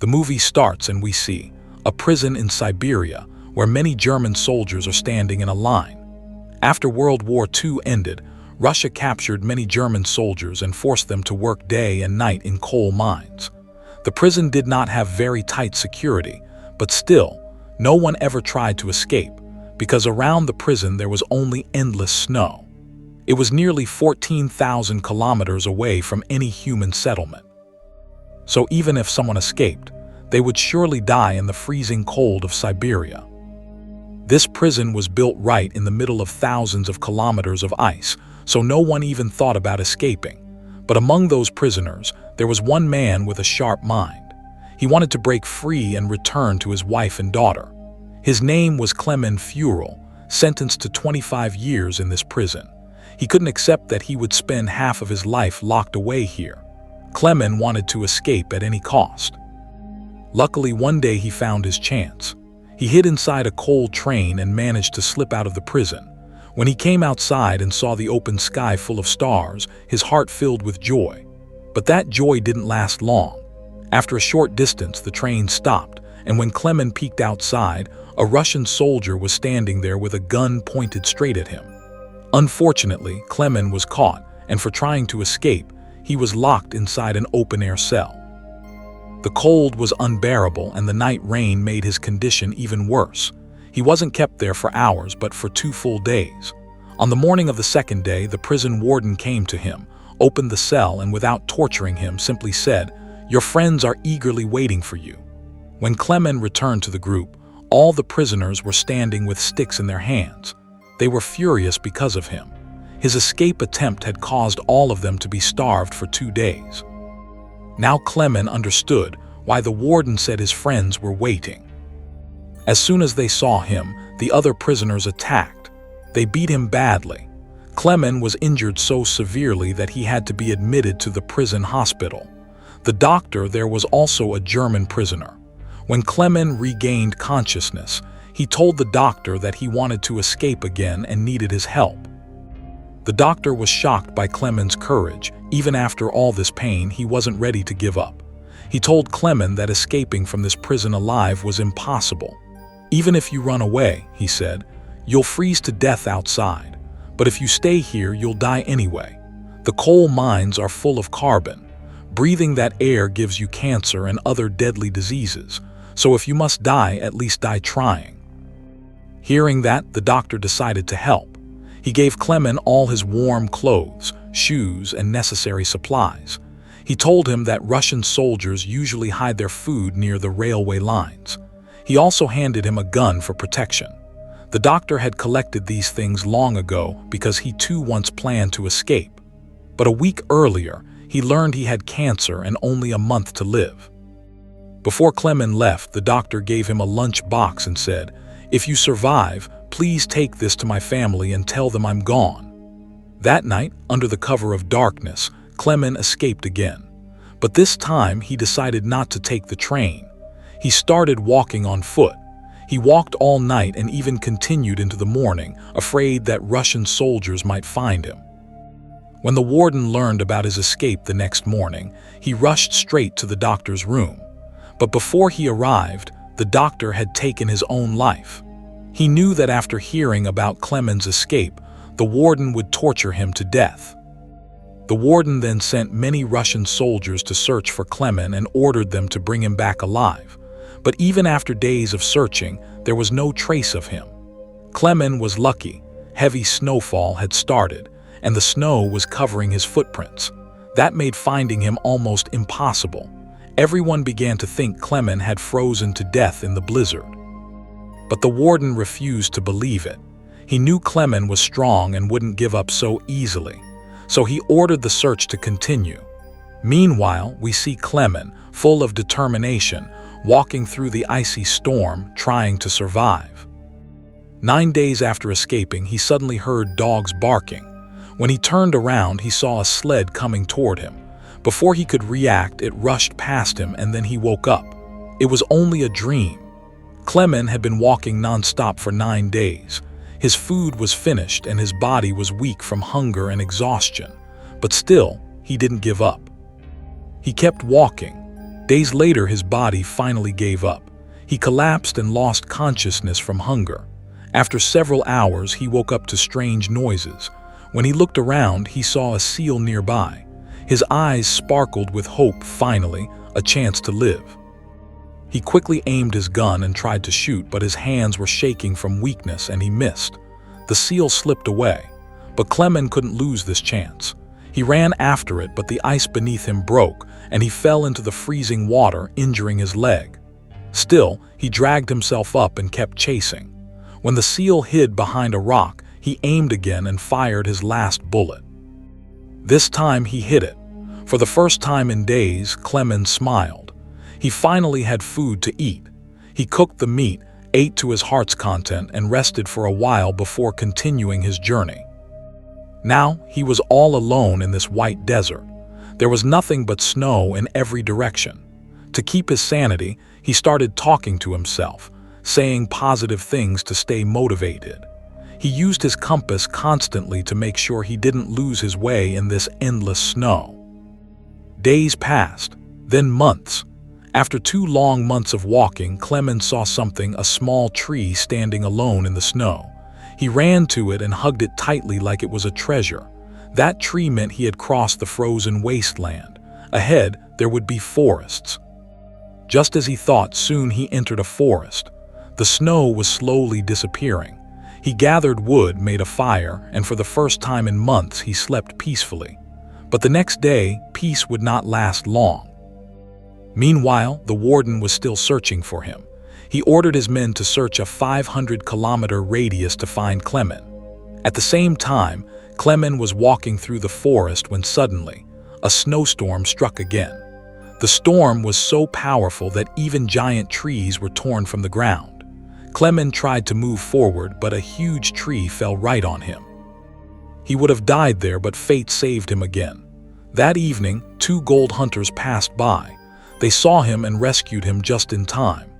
The movie starts and we see a prison in Siberia where many German soldiers are standing in a line. After World War II ended, Russia captured many German soldiers and forced them to work day and night in coal mines. The prison did not have very tight security, but still, no one ever tried to escape, because around the prison there was only endless snow. It was nearly 14,000 kilometers away from any human settlement. So even if someone escaped, they would surely die in the freezing cold of Siberia. This prison was built right in the middle of thousands of kilometers of ice, so no one even thought about escaping. But among those prisoners, there was one man with a sharp mind. He wanted to break free and return to his wife and daughter. His name was Clement Furel, sentenced to 25 years in this prison. He couldn't accept that he would spend half of his life locked away here. Clement wanted to escape at any cost. Luckily, one day he found his chance. He hid inside a coal train and managed to slip out of the prison. When he came outside and saw the open sky full of stars, his heart filled with joy. But that joy didn't last long. After a short distance, the train stopped, and when Clement peeked outside, a Russian soldier was standing there with a gun pointed straight at him. Unfortunately, Clement was caught, and for trying to escape, he was locked inside an open-air cell. The cold was unbearable and the night rain made his condition even worse. He wasn't kept there for hours, but for 2 full days. On the morning of the second day, the prison warden came to him, opened the cell, and without torturing him, simply said, "Your friends are eagerly waiting for you." When Clement returned to the group, all the prisoners were standing with sticks in their hands. They were furious because of him. His escape attempt had caused all of them to be starved for 2 days. Now Clement understood why the warden said his friends were waiting. As soon as they saw him, the other prisoners attacked. They beat him badly. Clement was injured so severely that he had to be admitted to the prison hospital. The doctor there was also a German prisoner. When Clement regained consciousness, he told the doctor that he wanted to escape again and needed his help. The doctor was shocked by Clement's courage. Even after all this pain, he wasn't ready to give up. He told Clement that escaping from this prison alive was impossible. "Even if you run away," he said, "you'll freeze to death outside. But if you stay here, you'll die anyway. The coal mines are full of carbon. Breathing that air gives you cancer and other deadly diseases. So if you must die, at least die trying." Hearing that, the doctor decided to help. He gave Clement all his warm clothes, shoes, and necessary supplies. He told him that Russian soldiers usually hide their food near the railway lines. He also handed him a gun for protection. The doctor had collected these things long ago because he too once planned to escape. But a week earlier, he learned he had cancer and only a month to live. Before Clement left, the doctor gave him a lunch box and said, "If you survive, please take this to my family and tell them I'm gone." That night, under the cover of darkness, Clement escaped again. But this time, he decided not to take the train. He started walking on foot. He walked all night and even continued into the morning, afraid that Russian soldiers might find him. When the warden learned about his escape the next morning, he rushed straight to the doctor's room. But before he arrived, the doctor had taken his own life. He knew that after hearing about Clement's escape, the warden would torture him to death. The warden then sent many Russian soldiers to search for Clement and ordered them to bring him back alive. But even after days of searching, there was no trace of him. Clement was lucky. Heavy snowfall had started, and the snow was covering his footprints. That made finding him almost impossible. Everyone began to think Clement had frozen to death in the blizzard. But the warden refused to believe it. He knew Clement was strong and wouldn't give up so easily. So he ordered the search to continue. Meanwhile, we see Clement, full of determination, walking through the icy storm, trying to survive. 9 days after escaping, he suddenly heard dogs barking. When he turned around, he saw a sled coming toward him. Before he could react, it rushed past him, and then he woke up. It was only a dream. Clement had been walking non-stop for 9 days. His food was finished and his body was weak from hunger and exhaustion. But still, he didn't give up. He kept walking. Days later, his body finally gave up. He collapsed and lost consciousness from hunger. After several hours, he woke up to strange noises. When he looked around, he saw a seal nearby. His eyes sparkled with hope. Finally, a chance to live. He quickly aimed his gun and tried to shoot, but his hands were shaking from weakness and he missed. The seal slipped away, but Clemen couldn't lose this chance. He ran after it, but the ice beneath him broke and he fell into the freezing water, injuring his leg. Still, he dragged himself up and kept chasing. When the seal hid behind a rock, he aimed again and fired his last bullet. This time he hit it. For the first time in days, Clemen smiled. He finally had food to eat. He cooked the meat, ate to his heart's content, and rested for a while before continuing his journey. Now he was all alone in this white desert. There was nothing but snow in every direction. To keep his sanity, he started talking to himself, saying positive things to stay motivated. He used his compass constantly to make sure he didn't lose his way in this endless snow. Days passed, then months. After 2 long months of walking, Clemen saw something, a small tree standing alone in the snow. He ran to it and hugged it tightly like it was a treasure. That tree meant he had crossed the frozen wasteland. Ahead, there would be forests. Just as he thought, soon he entered a forest. The snow was slowly disappearing. He gathered wood, made a fire, and for the first time in months he slept peacefully. But the next day, peace would not last long. Meanwhile, the warden was still searching for him. He ordered his men to search a 500-kilometer radius to find Clemen. At the same time, Clemen was walking through the forest when suddenly, a snowstorm struck again. The storm was so powerful that even giant trees were torn from the ground. Clemen tried to move forward, but a huge tree fell right on him. He would have died there, but fate saved him again. That evening, 2 gold hunters passed by. They saw him and rescued him just in time.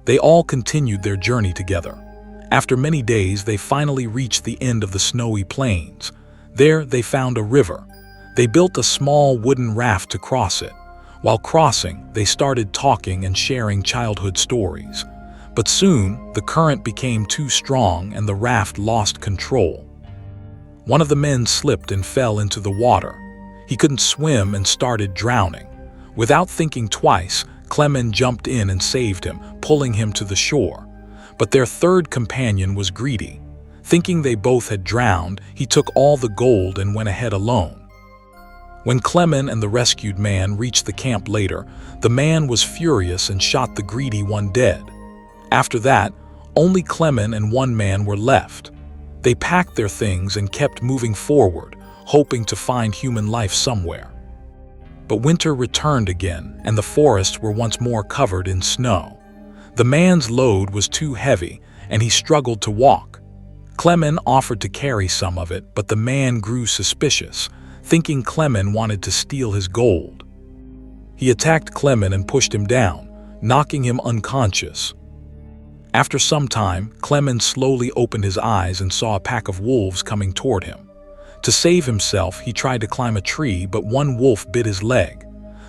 They all continued their journey together. After many days, they finally reached the end of the snowy plains. There, they found a river. They built a small wooden raft to cross it. While crossing, they started talking and sharing childhood stories. But soon, the current became too strong and the raft lost control. One of the men slipped and fell into the water. He couldn't swim and started drowning. Without thinking twice, Clemen jumped in and saved him, pulling him to the shore. But their third companion was greedy. Thinking they both had drowned, he took all the gold and went ahead alone. When Clemen and the rescued man reached the camp later, the man was furious and shot the greedy one dead. After that, only Clemen and one man were left. They packed their things and kept moving forward, hoping to find human life somewhere. But winter returned again, and the forests were once more covered in snow. The man's load was too heavy, and he struggled to walk. Clemen offered to carry some of it, but the man grew suspicious, thinking Clemen wanted to steal his gold. He attacked Clemen and pushed him down, knocking him unconscious. After some time, Clemen slowly opened his eyes and saw a pack of wolves coming toward him. To save himself, he tried to climb a tree, but one wolf bit his leg.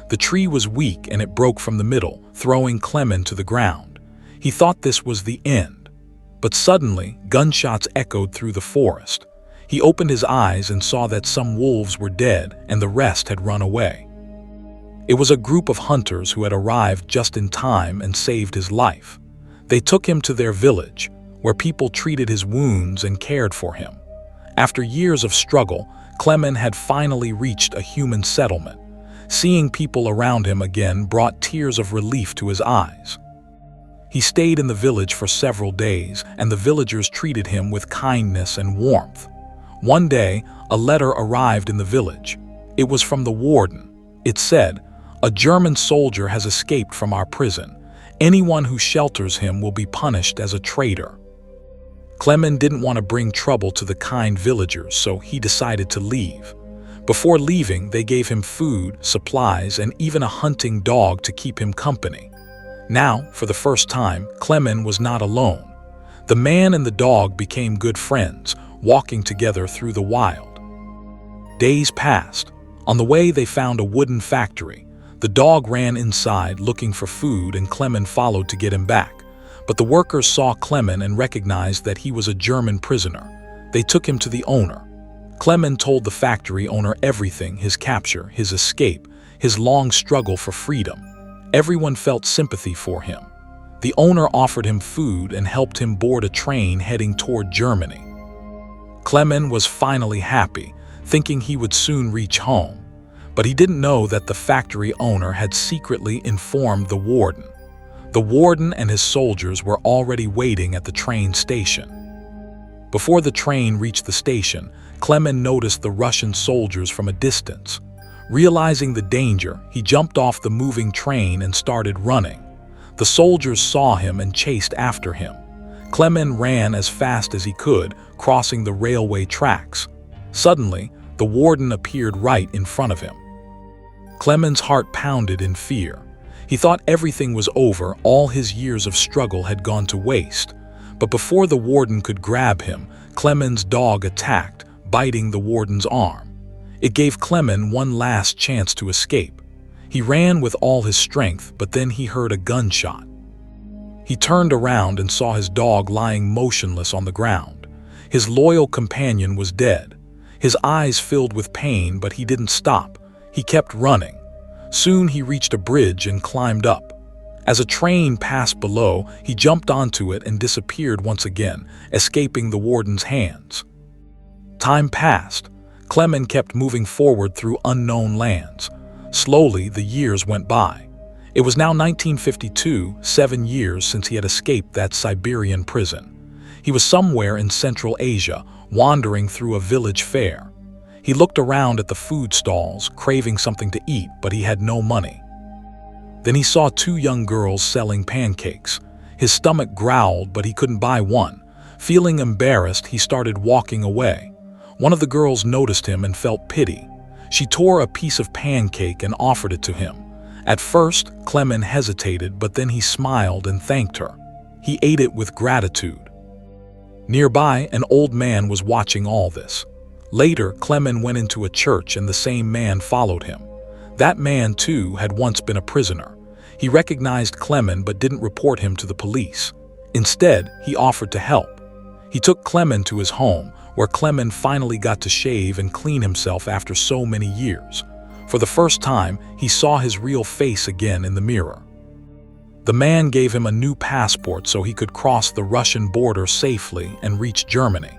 The tree was weak and it broke from the middle, throwing Clemen to the ground. He thought this was the end. But suddenly, gunshots echoed through the forest. He opened his eyes and saw that some wolves were dead and the rest had run away. It was a group of hunters who had arrived just in time and saved his life. They took him to their village, where people treated his wounds and cared for him. After years of struggle, Clemen had finally reached a human settlement. Seeing people around him again brought tears of relief to his eyes. He stayed in the village for several days, and the villagers treated him with kindness and warmth. One day, a letter arrived in the village. It was from the warden. It said, "A German soldier has escaped from our prison. Anyone who shelters him will be punished as a traitor." Clemen didn't want to bring trouble to the kind villagers, so he decided to leave. Before leaving, they gave him food, supplies, and even a hunting dog to keep him company. Now, for the first time, Clemen was not alone. The man and the dog became good friends, walking together through the wild. Days passed. On the way, they found a wooden factory. The dog ran inside looking for food and Clemen followed to get him back. But the workers saw Clemen and recognized that he was a German prisoner. They took him to the owner. Clemen told the factory owner everything: his capture, his escape, his long struggle for freedom. Everyone felt sympathy for him. The owner offered him food and helped him board a train heading toward Germany. Clemen was finally happy, thinking he would soon reach home. But he didn't know that the factory owner had secretly informed the warden. The warden and his soldiers were already waiting at the train station. Before the train reached the station, Clemen noticed the Russian soldiers from a distance. Realizing the danger, he jumped off the moving train and started running. The soldiers saw him and chased after him. Clemen ran as fast as he could, crossing the railway tracks. Suddenly, the warden appeared right in front of him. Clemen's heart pounded in fear. He thought everything was over, all his years of struggle had gone to waste. But before the warden could grab him, Clemen's dog attacked, biting the warden's arm. It gave Clemen one last chance to escape. He ran with all his strength, but then he heard a gunshot. He turned around and saw his dog lying motionless on the ground. His loyal companion was dead. His eyes filled with pain, but he didn't stop. He kept running. Soon he reached a bridge and climbed up. As a train passed below, he jumped onto it and disappeared once again, escaping the warden's hands. Time passed. Clemen kept moving forward through unknown lands. Slowly, the years went by. It was now 1952, 7 years since he had escaped that Siberian prison. He was somewhere in Central Asia, wandering through a village fair. He looked around at the food stalls, craving something to eat, but he had no money. Then he saw 2 young girls selling pancakes. His stomach growled, but he couldn't buy one. Feeling embarrassed, he started walking away. One of the girls noticed him and felt pity. She tore a piece of pancake and offered it to him. At first, Clemen hesitated, but then he smiled and thanked her. He ate it with gratitude. Nearby, an old man was watching all this. Later, Clemen went into a church and the same man followed him. That man, too, had once been a prisoner. He recognized Clemen but didn't report him to the police. Instead, he offered to help. He took Clemen to his home, where Clemen finally got to shave and clean himself after so many years. For the first time, he saw his real face again in the mirror. The man gave him a new passport so he could cross the Russian border safely and reach Germany.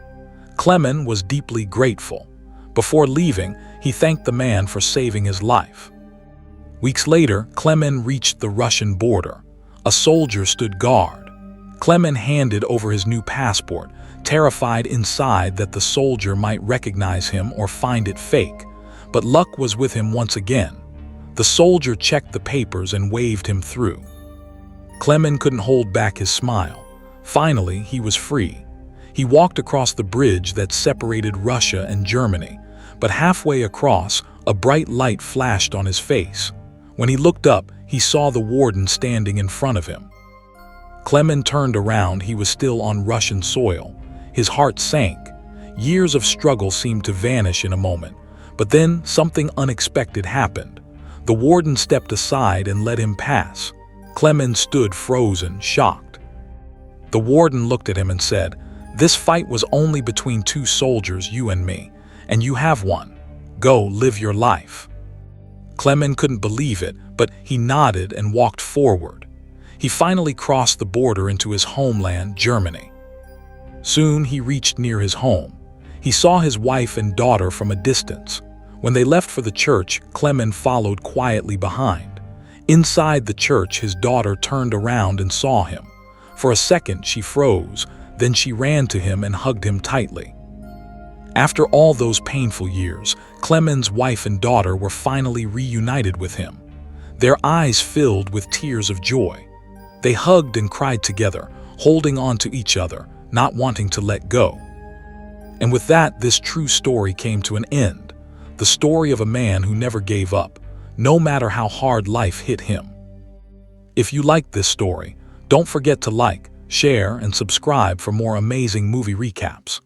Clemen was deeply grateful. Before leaving, he thanked the man for saving his life. Weeks later, Clemen reached the Russian border. A soldier stood guard. Clemen handed over his new passport, terrified inside that the soldier might recognize him or find it fake. But luck was with him once again. The soldier checked the papers and waved him through. Clemen couldn't hold back his smile. Finally, he was free. He walked across the bridge that separated Russia and Germany, but halfway across, a bright light flashed on his face. When he looked up, he saw the warden standing in front of him. Clemen turned around. He was still on Russian soil. His heart sank. Years of struggle seemed to vanish in a moment, but then something unexpected happened. The warden stepped aside and let him pass. Clemen stood frozen, shocked. The warden looked at him and said, "This fight was only between 2 soldiers, you and me, and you have won. Go live your life." Clemen couldn't believe it, but he nodded and walked forward. He finally crossed the border into his homeland, Germany. Soon he reached near his home. He saw his wife and daughter from a distance. When they left for the church, Clemen followed quietly behind. Inside the church, his daughter turned around and saw him. For a second, she froze. Then she ran to him and hugged him tightly. After all those painful years, Clemen's wife and daughter were finally reunited with him. Their eyes filled with tears of joy. They hugged and cried together, holding on to each other, not wanting to let go. And with that, this true story came to an end. The story of a man who never gave up, no matter how hard life hit him. If you liked this story, don't forget to like, share, and subscribe for more amazing movie recaps.